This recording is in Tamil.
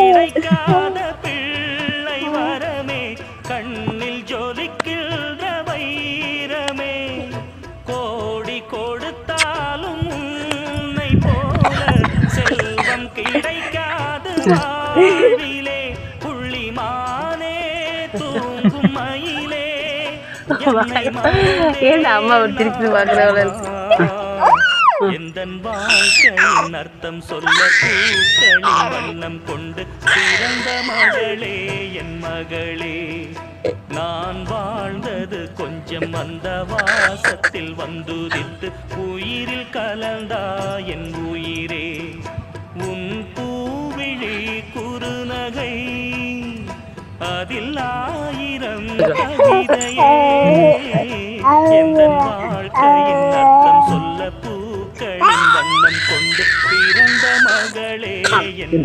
கிடைக்காத பிள்ளை வரமே கண்ணில் ஜொலிக்கின்ற வைரமே கோடி கொடுத்தாலும் உன்னை போல செல்வம் கிடைக்காது வாழ்விலே புள்ளிமானே தூங்கும் மயிலே ஏன் அம்மா திருப்பி பார்க்குறவள எந்தன் வாழ்க்கையின் அர்த்தம் சொல்ல பூக்களின் வண்ணம் கொண்டு பிறந்த மகளே என் மகளே நான் வாழ்ந்தது கொஞ்சம் அந்த வாசத்தில் வந்துதித்து உயிரில் கலந்தா என் உயிரே உன் பூவிழி குறுநகை அதில் ஆயிரம் கவிதையே எந்தன் வாழ்க்கையின் அர்த்தம் சொல்ல பூக்களின் வண்ணம் கொண்டு பிறந்த மகளே என்